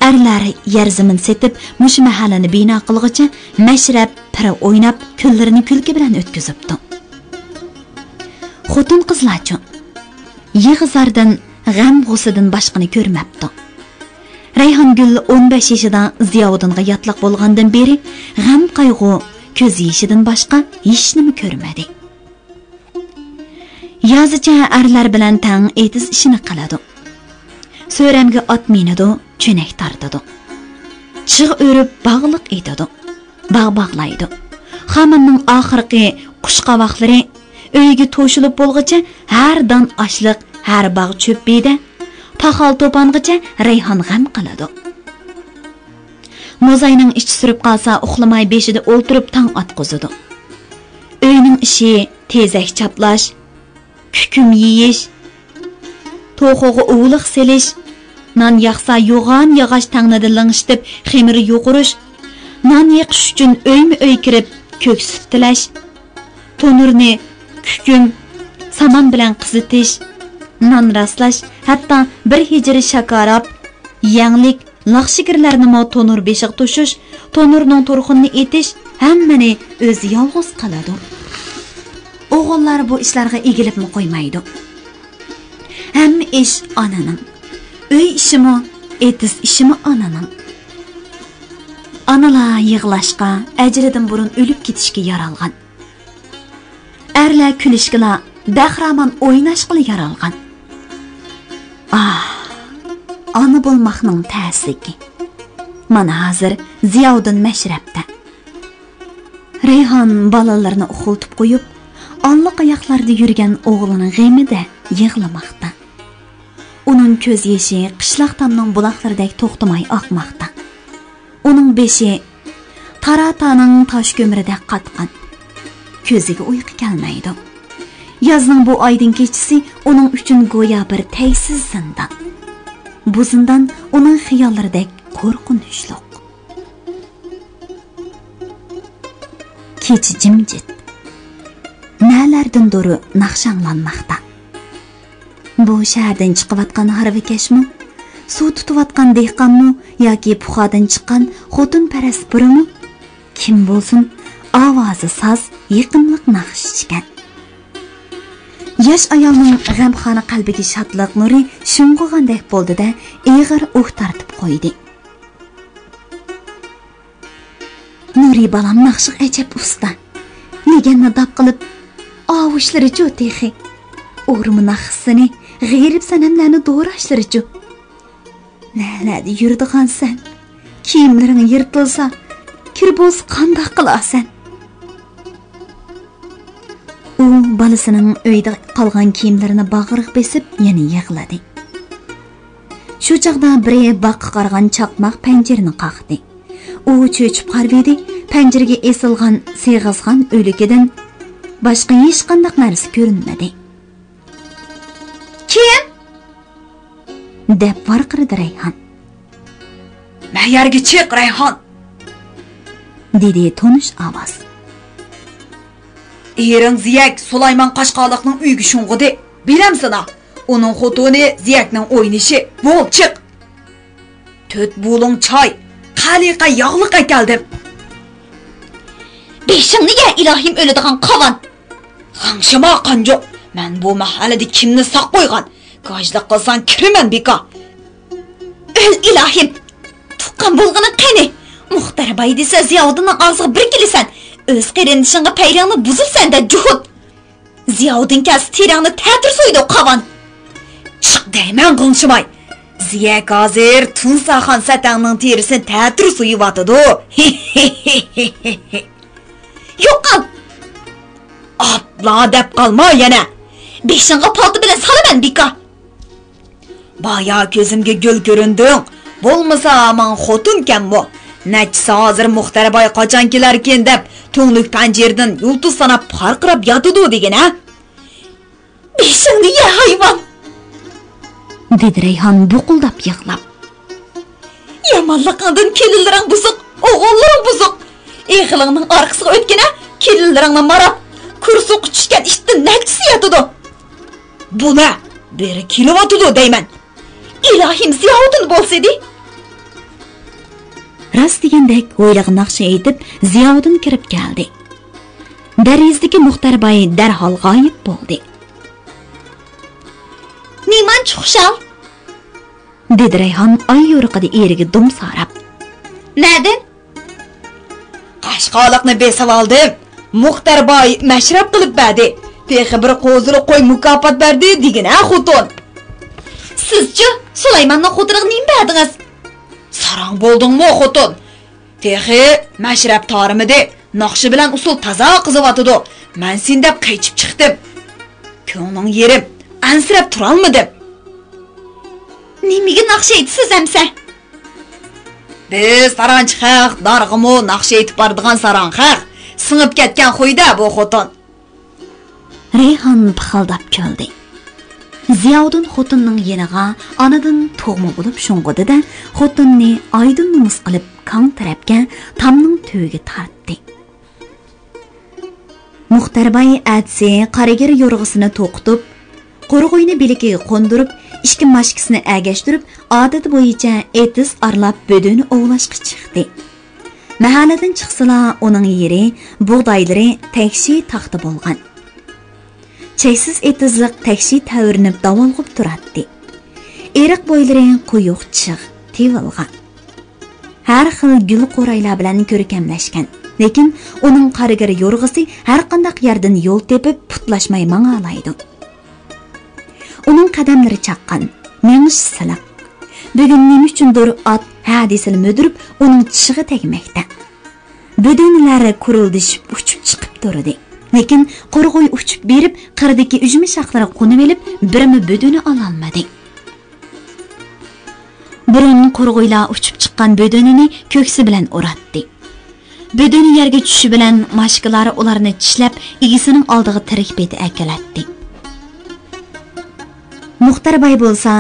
S1: Erlar yer zamin setib, mushi mahallani bino qilg'icha mashrab, pira o'ynab, kunlarini kulki bilan o'tkazibdi. Xotin qizlarchi yig'izardan g'am g'usidan boshqani ko'rmabdi. Rayhongul 15 yoshida Ziyovuddinga yotliq bo'lgandan beri g'am qayg'u ko'z yeshidan boshqa hech nima ko'rmadi. Yozicha erlar bilan tang etiz ishini qiladi. So'ramga ot minadi, cho'nak tortadi. Chig' o'rib bog'liq etadi. Bog'laydi. Xaminning oxirgi qushqavoqlari uyga to'shilib bo'lguncha har don ochliq, har bog' cho'ppida taqal to'pangacha Rayhon g'am qiladi. Mozayning ichi surib qolsa, uxlamay beshida o'ltirib tong atqizadi. Uyning ishi tezak chaplash, kukum yeyish, to'xo'g'i uvuliq selish, non yaqsa yo'g'on yog'och tangnidan lang'ishtib xemiri yo'qirish, non yeqish uchun uyma-uy kirib ko'k sut tilash, tonurni kukum saman bilan qizitish, non raslash, hatto bir hijri shakarab, yanglik laqshikirlarni mo tonur beshiq to'shish, tonurning turxunni etish hammani o'zi yolg'iz qiladi. O'g'illar bu ishlarga egilibmi qo'ymaydi. Hamma ish onaning. Uy ishimi, etiz ishimi onaning. Analar yig'lashqa, ajridan burun o'lib ketishga yaralgan. Erlar kulishga, bahramon o'ynashqa yaralgan. Ana bo'lmoqning ta'siri. Mana hozir Ziyovuddin mashrabda. Rayhon bolalarni uxultib qo'yib, onliq oyoqlarda yurgan o'g'lining g'amida yig'lamoqda. Uning ko'z yeshi qishloq tomning buloqlaridek to'xtamay oqmoqda. Uning beshi tarataning tosh ko'miridek qatqan. Ko'ziga uyqu kelmaydi. Yozning bu oydin kechasi uning uchun go'yo bir taysiz zindon. Bu zindon uning xiyollaridek qo'rqinchli. Kecha jimjit. Nalardan dori naqshanglanmoqda. Bu shahardan chiqayotgan harvikashmi, suv tutayotgan dehqonmi yoki puxadan chiqqan xotin parast burimi? Kim bo'lsin, ovozi soz, yaqinlik naqsh ichgan. Yosh ayolning g'amxona qalbiga shodlik nuri shung'ug'andek bo'ldi-da, ig'ir tartib qo'ydi. Nuri balam naqshi ajab usta. Leganni dab qilib, ovushlari jo'tehi. O'rimi naqsini, g'irib sanamlarni do'rashlarichu. Naladi yurdigansan. Kiyimlaring yirtilsa, kirboz qandoq qilasan? U balasining uyda qolgan kiyimlarini bag'riq besib, yana yig'ladi. Shu chaqda biri baqqa qargan chaqmoq panjirni qaqdi. U cho'chib qarvedi, panjirga esilgan, siyg'izgan o'likidan boshqa hech qanday narsa ko'rinmadi. Kim? deb varqirdi Rayhon.
S2: Mayarga chiq Rayhon,
S1: dedi tonish ovoz.
S2: Ering Ziyak Sulaymon Qashqaloqning uyiga shung'idi. Bilamsana, uning xotini Ziyakning o'ynishi. Bo'l, chiq. 4 bulung choy, qaliqa yog'liq akaldim.
S1: Beshingni ye ilohim o'ladigan qovon.
S2: G'angshima qanjo. Men bu mahallada kimni saq qo'ygan? Gajlıq qılsan kirimen beka.
S1: Öl ilahim. Tuqqan bolğanın qani. Muxtar bay desa Ziyaudunun ağzıga bir kilisen. Öz qerindişinga peyrangni buzulsan da juhud. Ziyaudun kas tirangni ta'tir so'ydi qavan.
S2: Chiq deyman qılışmay. Ziya gazir Tunsaxon satangning terisini ta'tir so'yivatidi.
S1: Yo'qan.
S2: Abla deb qalma yana.
S1: Beshinga palti bilan salaman beka.
S2: Baya ko'zimga gul ko'rinding. Bo'lmasa men xotinkan bu. Nachsa hozir Muxtar boy qachon kelarkin deb to'nglik panjerdan yulduz sanab farqirab yotidi degan ha.
S1: Beshingni ye hayvon. Dedi Rayhon buquldab yig'lab. Yomonliqingdan kelinlaring buzuq, o'g'illaring buzuq. Eg'ilingning orqasiga o'tgina kelinlaringni marab, kursuq tushgan itdan nachsi yotidi.
S2: Buna beri kilovatidi deyman.
S1: İlahim Ziyaudun bo'lsaydi. Rast degandek o'ylig'i naqsha aytib Ziyaudun kirib keldi. Darizdagi Muxtar boy darhol g'oyib bo'ldi. "Neman chuxshal?" dedi Rayhon oy yo'riqida eriga dum sarab. "Neden?"
S2: Qashqoliqni besavoldim. Muxtar boy mashrab qilib berdi. Texi bir qo'ziri qo'y mukofot berdi degan ha xotin.
S1: Sizchi Sulaymonning xotiniga nima berdingiz?
S2: Sarang bo'ldingmi xotin? Texi mashrab torimidi, naqshi bilan usul toza qizyotidi. Men sen deb qaychib chiqdim. Ko'ngling yerim, ansirab tura olmadim.
S1: Nimaga naqsh aytsiz amsa?
S2: Biz saranchi xalq, darg'imo naqsh aytib boradigan sarang xalq, singib ketgan xo'yda bu xotin.
S1: Rayhon pixildab kuldi. Ziyaudun xotinning yeniga anadan tug'ma bo'lib sho'ng'idida xotinni oydin numus qilib kang tarafga tamning to'yiga tortdi. Muxtar boy atsi qaragir yo'rg'isini to'qitib, qo'rg'oyni bilikiga qo'ndirib, ishki mashkisini agashtirib, odati bo'yicha etis arlab bo'dini ovlashga chiqdi. Mahalladan chiqsala uning yeri, bug'doylari takshi taxti bo'lgan. Cheksiz etizliq takshi tavirinib davolg'ib turardi. Eriq bo'ylari quyuq chiq, tevilgan. Har xil gul qo'raylar bilan ko'rkamlashgan. Lekin uning qarigir yo'rg'isi har qanday yerdan yo'l tepib putlashmay mang'alaydi. Uning qadamlari chaqqan, mengish siliq. Bugun nima uchundir ot hadisini mudirib uning tishig'i tegmoqda. Budunlari kurildishib uchib chiqib turdi. Lekin qo'rg'oy uchib berib, qirdagi ujmi shaqlari qo'nib elib, birimi buduni ola olmadi. Burun qo'rg'oylar uchib chiqqan budunini ko'ksi bilan o'ratdi. Buduni yerga tushishi bilan mashqalari ularni tishlab, egisining oldiga tirik beti akalatdi. Muxtar boy bo'lsa,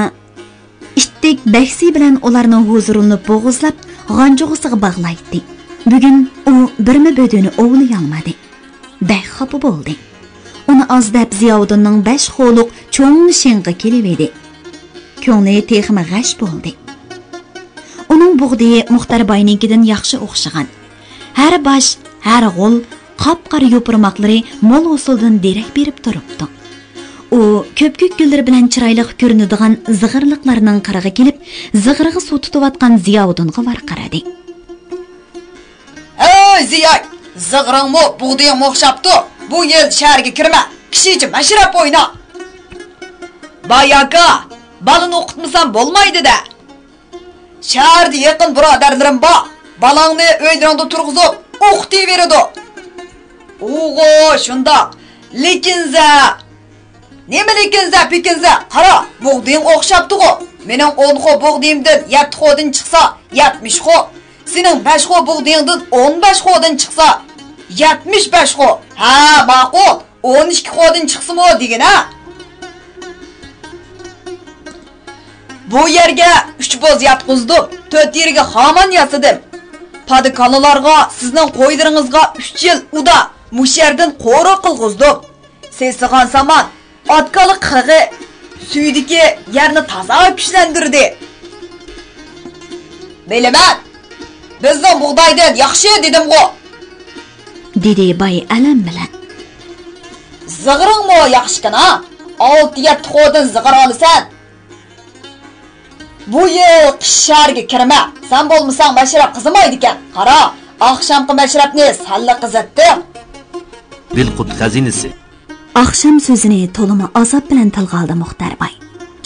S1: ittik bahsi bilan ularning huzurini bo'g'izlab, g'anjug'isiga bog'laydi. Bugun u birmi buduni ovlay olmadi. Xafa bo'ldi. Uni ozdab Ziyaudunning 5 xo'liq cho'ng shinqi kelib edi. Ko'ngli texmi g'ash bo'ldi. Uning bug'diyi Muxtar boynikidan yaxshi o'xshagan. Har bosh, har g'ul, qop-qora yo'pirmoqlari mol usuldan derak berib turibdi. U ko'p-ko'k gullar bilan chiroyli ko'rinadigan zig'irliqlarning qirig'i kelib, zig'irig'i suv tutayotgan Ziyaudunga varqaradi.
S2: "Ey Ziya, zig'ringmi, bug'diying o'xshabdi. Bu yil shaharga kirma. Kishicha mashrab o'yna." "Bayaka, balani o'qitmasam bo'lmaydi-da. Shaharda yaqin birodarlarim bor. Balangni uylarida turg'izib, o'qitaveradi." "O'g'o, shunda. Lekinza. Nima lekinza, pekinza? Qara, bug'diying o'xshabdi-ku. Mening 10 xo bug'diyimdan 7 xodan chiqsa, 70 xo. Sening 5 xo bug'diyingdan 15 xodan chiqsa, 75 xo. Ha, ma'qul. 12 xodan chiqsimi degan ha? Bu yerga 3 boz yatqizdim, 4 yerga xaman yasadim. Padikanalarga, sizning qo'ylaringizga 3 yil uda mush yerdan qo'ra qilg'izdim. Sesigan saman Otqalı qirg'i suydagi yerni toza kuchlantirdi. "Bilaman. Bizning bug'doydan yaxshi dedim-ku," dedi boy alam bilan. "Zig'iringmi yaxshikana? 6-7 xo'dan zig'ir olasan, Bu yıl qish shaharga kirma. Sen bo'lmasang mashrab qizimaydi ekan. Qara, oqshomqi mashrabni salla qizatdi.
S3: Dilqut xazinasi.
S1: Akşam sözünü toluma azap bilen tilga oldi Muxtar boy.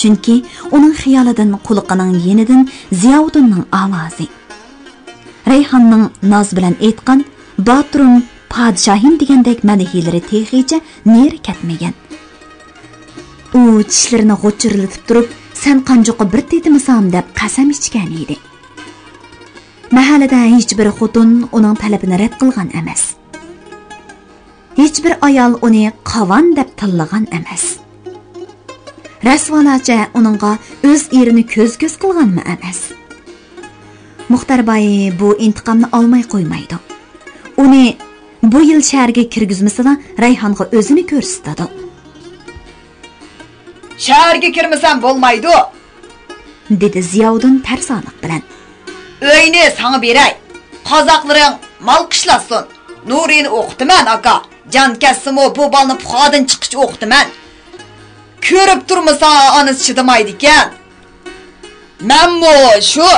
S1: Chunki uning xiyolidan quliqining yenidan Ziyovuddinning ovozi. Rayhonning noz bilan aytgan "Botrum podshohim" degandek madhiyalari texicha neri ketmagan. U tishlarini g'o'chiriltib turib, "Sen qanjoqqa bir tetimisam" deb qasam ichgan edi. Mahallada hech bir xotin uning talabini rad qilgan emas. Hech bir ayol uni qavan deb tillagan emas. Rasvolacha uningga o'z erini ko'z-ko'z qilganmi emas. Muxtar boy bu intiqomni olmay qo'ymaydi. Uni bu yil shaharga kirgizmasida Rayhonga o'zini ko'rsatadi.
S2: Shaharga kirmasam bo'lmaydi,
S1: dedi Ziyovuddin tarsonlik bilan.
S2: Uyni sana beray. Qozoqlaring mal qishlatsin. Nurini o'qitaman aka. Jan kassimo bu balni puxodan chiqish o'qitaman. Ko'rib turmasa onasi chidamaydi ekan. Menmo shu.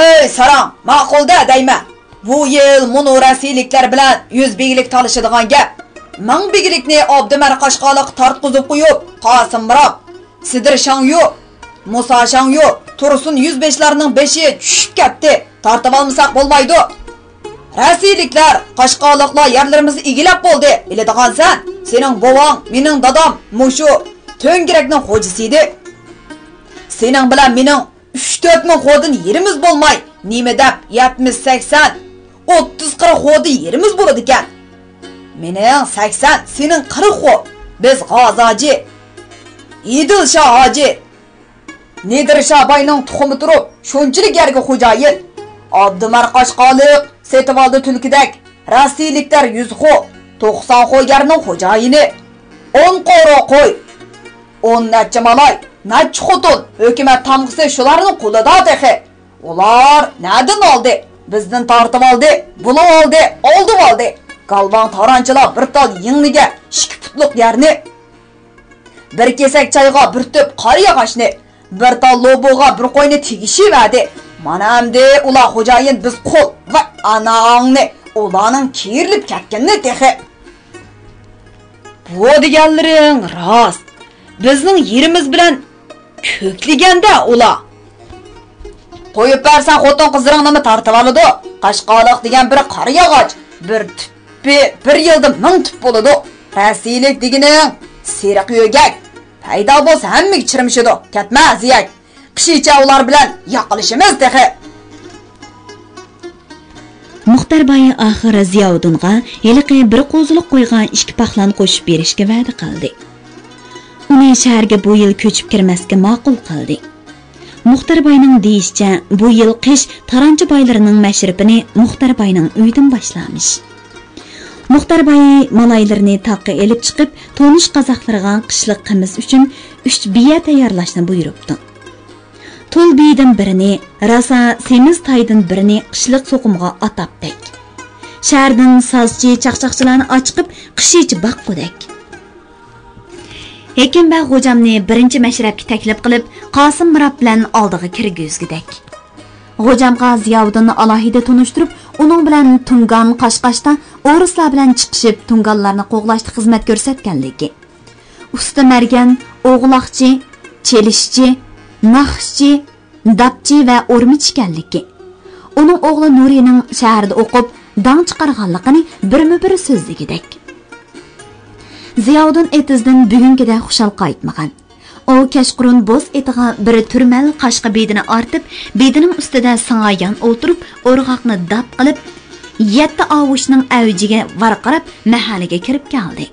S2: Ey Sarang, ma'qulda deyman. Bu yil munorasiyliklar bilan 100 begilik talishadigan gap. 1000 begilikni Abdumar Qashqaliq tartqizib qo'yib, Qosim Mirab, Sidir Shangyu, Musa Shangyu, Tursun 105larning 5i tushib ketdi. Tartib olmasak bo'lmaydi. Rasiyliklar, Qashqaliqlar yerlarimizni egilab bo'ldi. Biladigan sen, sening bovang, mening dadam mushu to'ngirakning xo'jisi edi. Sening bilan mening 3-4 ming xo'din yerimiz bo'lmay, nima deb 70-80, 30-40 xo'di yerimiz bo'ladi ekan. Mening 80, sening 40 xo. Biz G'ozoji, Idilshoh hoji, Nidirshoh boyning tuxumi turib, shunchalik yerga xo'jayin. Abdumar Qashqaliq setib oldi tulkidak. Rasiyliklar 100 xo, 90 xo yerning xo'jayini. 10 qoro qo'y, 10 nacha malay, nacha xotin, hukumat tamg'isi shularning qo'lida dexe. Ular nadan oldi? Bizdan tortib oldi, buni oldi. Galvan taranchilar bir tal yingniga 2 putliq yerni, bir kesak choyga bir to'p qor yog'ochni, bir tal loboga bir qo'yni tegishivadi. Mana endi ular xo'jayin biz qo'l va anangni ularning kirilib ketganini dexe. Bu deganlaring rost. Bizning yerimiz bilan ko'kliganda ular. Qo'yib bersan xotin qizlaringni tartib oladi. Qashqaliq degan bir qor yog'och, bir tüppi bir yilda 1000 tüp bo'ladi. Rasiylik degining seriq yo'gak. Paydo bo'lsa hammaga chirmishidi. Ketma ziyak. Qishicha ular bilan yaqilishimiz dexe.
S1: Muxtar boy oxiri Ziyovuddinga heliqi bir qo'ziliq qo'ygan 2 paxlan qo'shib berishga va'da qildi. Uni shaharga bu yil ko'chib kirmasga ma'qul qildi. Muxtar boyning deyishicha, bu yil qish taranchi boylarining mashribini Muxtar boyning uyidan boshlamish. Muxtar boy malaylarni taqqa elib chiqib, tonish qozoqlarga qishliq qimiz uchun 3 biya tayyorlashni buyuribdi. To'l biydan birini, rasa semiz taydan birini qishliq so'qimga atapdik. Shahardan sazchi chaqchaqchilarni ochqib, qishichi baqqudak. Hekim va xo'jamni birinchi mashrabga taklif qilib, Qosim Mirab bilan oldiga kirgizgidak. Xo'jamga Ziyovuddinni alohida tunishtirib, uning bilan Tungan Qashqashda o'rislar bilan chiqishib, tunganlarni qo'g'lashda xizmat ko'rsatganligi. Usta margan, o'g'loqchi, chelishchi, naqshchi, dabchi va o'rmich ekanligi. Uning o'g'li Nurining shaharda o'qib, dang chiqarganligini birma-bir so'zligidek. Ziyovuddin etizdan bugungida xushal qaytmagan. O kashqurun bo'z etiga bir turmal qashqa bedini ortib, bedining ustida sangayan o'tirib, o'rg'oqni dab qilib, 7 ovushning avjiga varqirab mahallaga kirib keldi.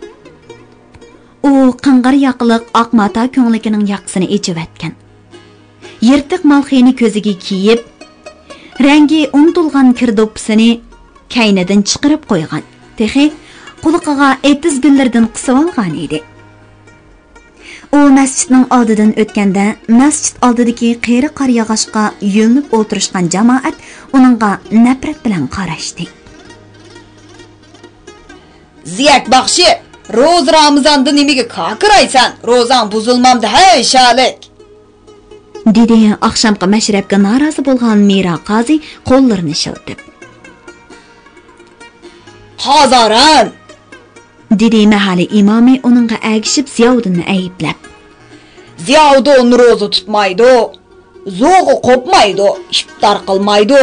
S1: U qing'ir yoqliq oq mata ko'nglikining yaqsini echivatgan. Yirtiq malxini ko'ziga kiyib, rangi unutilgan kirdo'psini kaynidan chiqarib qo'ygan. Texi quliqiga etiz gullardan qisib olgan edi. U masjidning oldidan o'tganda, masjid oldidagi qeri qor yog'ochga yo'linib o'tirishgan jamoat uningga nafrat bilan qarashdi.
S2: Ziyak baxshi, ro'z Ramazonda nimaga qaqiraysan? Ro'zang buzilmamdi, hey shalik.
S1: dedi akşamki meşrepke narazı bolgan Mira Qazi qo'llarini shiltib.
S2: Hazaran!
S1: dedi mahalli imomi uningga agishib Ziyovuddinni ayblab.
S2: Ziyovuddin ro'za tutmaydi, zo'g'i qopmaydi, iftar qilmaydi,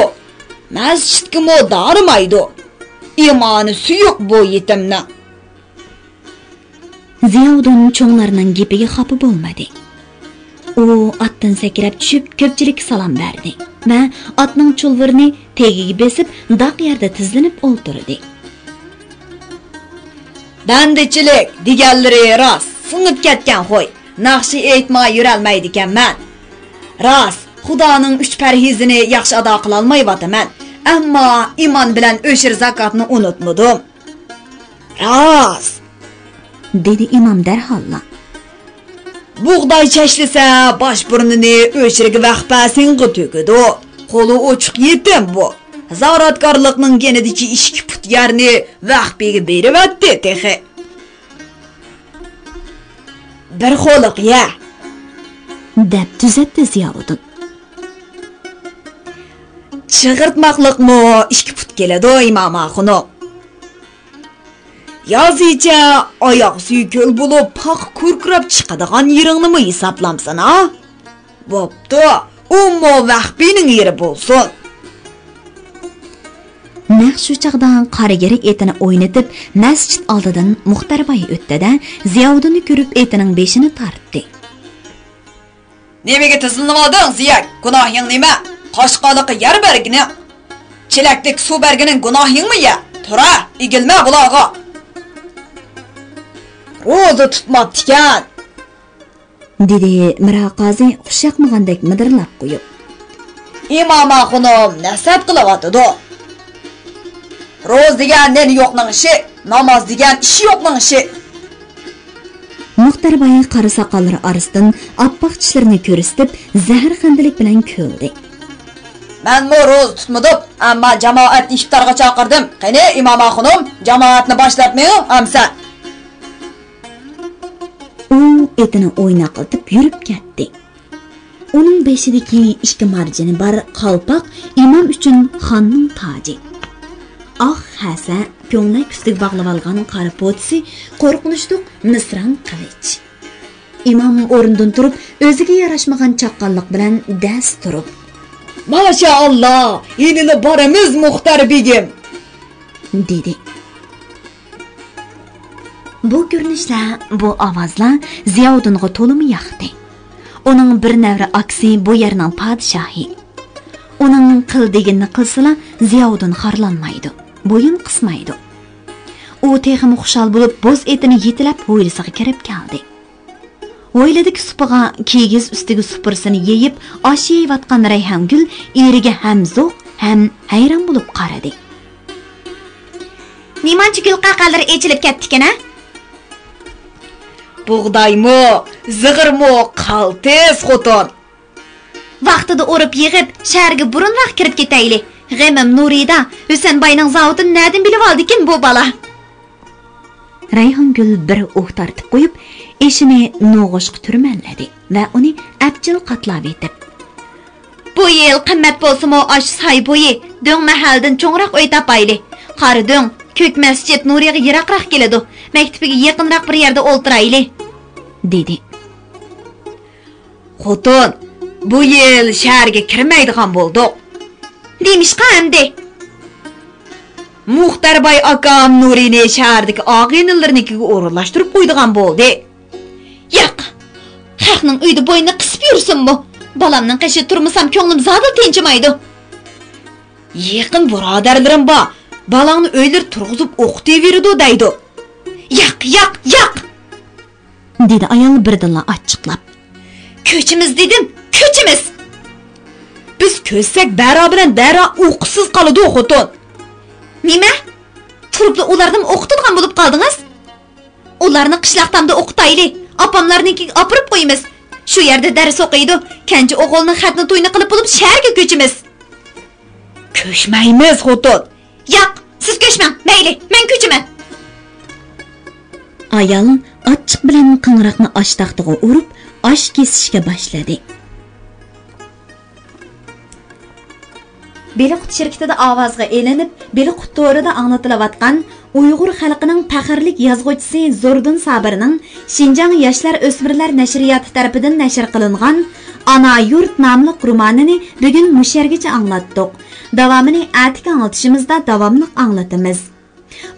S2: masjidga mo darmaydi. İmanı suyuq bu yetimni.
S1: Ziyovuddin cho'nglarning gapiga xafa bo'lmadi. U atdan sakrab tushib ko'pchilikka salom berdi va otning chulvirini tegiga besib daq yerda tizlanib o'ltirdi.
S2: Bandichilik deganlari rost, singib ketgan qo'y. Naqshi aytmay yurolmaydi ekanman. Rost, Xudoning 3 parhezini yaxshi ado qila olmayapman. Ammo iymon bilan o'shir zakotni unutmadim. Rost,
S1: dedi imom darholla.
S2: Buğday çeşlise baş burnunu o'shirga vaqpasinga to'kidi. Qo'li ochiq yetim bu. Zaratkorlikning genidagi 2 put yerni vaqpiga berivatdi tehi. Bir qo'liq ya,
S1: deb tuzatdi Ziyovuddin.
S2: Chig'irtmoqliqmi 2 put keladi imomaxonim. Yozicha oyoq suyi ko'l bo'lib paq kurkrab chiqadigan yeringni mi hisoblamsan ha? Bo'pti, ummo vaqbining yeri bo'lsin.
S1: Naq shu chaqdan qarigirik etini o'ynatib masjid oldidan Muxtarboy o'tdi-da, Ziyovuddinni ko'rib etining beshini tortdi.
S2: Nimaga tizilmading, Ziyak? Gunohing nima? Qoshqoliqqa yer bergini. Chelakdek suv bergining gunohingmi ya? Tura, egilma buloqqa. Ro'za tutmabdikan,
S1: dedi Mira Qazi xushyoqmagandek midirlab qo'yib.
S2: Imomaxonim nasab qilyapti-da. Ro'z degan ne yo'qning ishi, namoz degan ishi yo'qning ishi.
S1: Muxtarboy qari soqollari orasidan oppoq tishlarini ko'rsatib, zahar xandalik bilan kuldi.
S2: Men ro'z tutmadim, ammo jamoatni iftorga chaqirdim. Qani imomaxonim, jamoatni boshlatmang, amsa.
S1: U etini o'ynaqiltib yurib ketdi. Uning beshidagi 2 marjini bar qalpoq imom uchun xonning toji. Oq hasa ko'nglik ustiga bog'lab olgan qora potsi qo'rqinchliq misran qilich. Imom o'rnidan turib, o'ziga yarashmagan chaqqonlik bilan dast turib,
S2: "Maşallah, yeni baramiz Muxtar begim",
S1: dedi. Bu ko'rinishlar, bu ovozlar Ziyovuddinga to'limi yoqdi. Uning bir navra aksi bu yerning podshohi. Uning qil deganini qilsalar, Ziyovuddin xorlanmaydi, bo'yin qismaydi. U texmi xushal bo'lib, bo'z etini yetilab hovlisiga kirib keldi. Hovlidagi supiga kigiz ustiga supursini yeyib, osh yeyotgan Rayhongul eriga ham zo'q, ham hayron bo'lib qaradi. "Nimanchi gul qaqalari echilib ketdi-kana?"
S2: Buğdaymi, zig'irmi, qaltis xotin.
S1: Vaqtida o'rib yig'ib, shaharga burunroq kirib ketayli. G'amim Nurida, Husanboyning zavodini nadin bilib oldikin bu bola. Rayhongul bir o'q tortib qo'yib, eshini no'g'ishqa turmanladi va uni abjil qatlab etib, "Bu yil qimmat bo'lsa-mo osh soy bo'yi, do'ng mahaldan cho'ngroq uy topayli. Qari do'ng, ko'k masjid Nuriga yiroqroq keladi. Maktabiga yaqinroq bir yerda o'ltirayli", dedi.
S2: Xotin, bu yil shaharga kirmaydigan bo'ldik.
S1: Demishqa endi.
S2: Muxtarboy akam Nurini shahardagi og'inlarnikiga o'rinlashtirib qo'ydigan bo'ldi.
S1: Yo'q. Haqning uyda bo'yni qisib yursinmi? Balamning qishi turmasam ko'nglim zoda tinchimaydi.
S2: Yaqin birodarlarim bor. Balangni o'ylar turg'izib o'qitaverdi deydi.
S1: Yo'q, dedi ayol birdilla ochiqlab. "Ko'chimiz dedim, ko'chimiz.
S2: Biz ko'zsak baro bilan dara o'qsiz qoladi xotin."
S1: "Nima? Turibli ularni o'qitadigan bo'lib qoldingiz? Ularni qishloqtamda o'qitayli. Opamlarnikiga opirib qo'yamiz. Shu yerda dars o'qiydi. Kenji o'g'ilni xatni to'yni qilib bo'lib shaharga ko'chimiz."
S2: "Ko'chmaymiz xotin."
S1: "Yo'q, siz ko'chmang, mayli, men ko'chaman." Ayol ochiq bilan qing'roqni osh taxtiga urib, osh kesishga boshladi. Beliqut şirketida ovozga elinib, Beliqut to'rida anglatilayotgan Uyg'ur xalqining faxrlik yozuvchisi Zordun Sabirning Xinjiang yoshlar o'smirlar nashriyoti tarafidan nashr qilingan Ana yurt nomli romanini bugun mushargacha anglatdik. Davomini atik anlatishimizda davomli anglatamiz.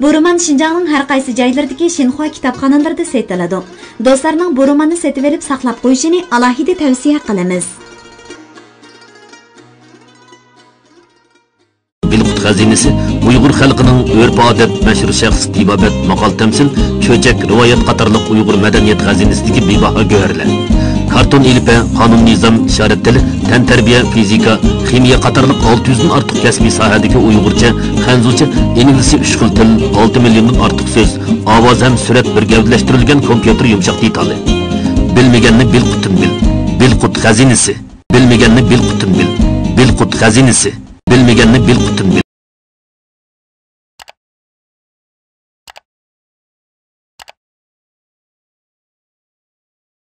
S1: Bu roman Xinjiangning har qaysi joylaridagi Xinhua kitobxonalarida sotiladi. Do'stlarning bu romanni sotib olib saqlab qo'yishini alohida tavsiya qilamiz.
S3: Belqut xazinasi Uyg'ur xalqining urf-odat, mashhur shaxs, tibobat, maqol tamsil, cho'chak, rivoyat qatorliq Uyg'ur madaniyat xazinasidagi bebaho go'harlar. Karton ilpa, qonun nizom, ishorat tili, tan tarbiya, fizika, ximiya qatorliq 600 dan ortiq kasbiy sohadagi Uyg'urcha, xanzucha, ingliz 3 xil til, 6 milliondan ortiq so'z, ovoz ham surat bir gavdalashtirilgan kompyuter yumshoq detali. Bilmaganni Belqutun bil. Belqut xazinasi. Bilmaganni Belqutun bil. Belqut xazinasi. Bilmaganni Belqutun bil.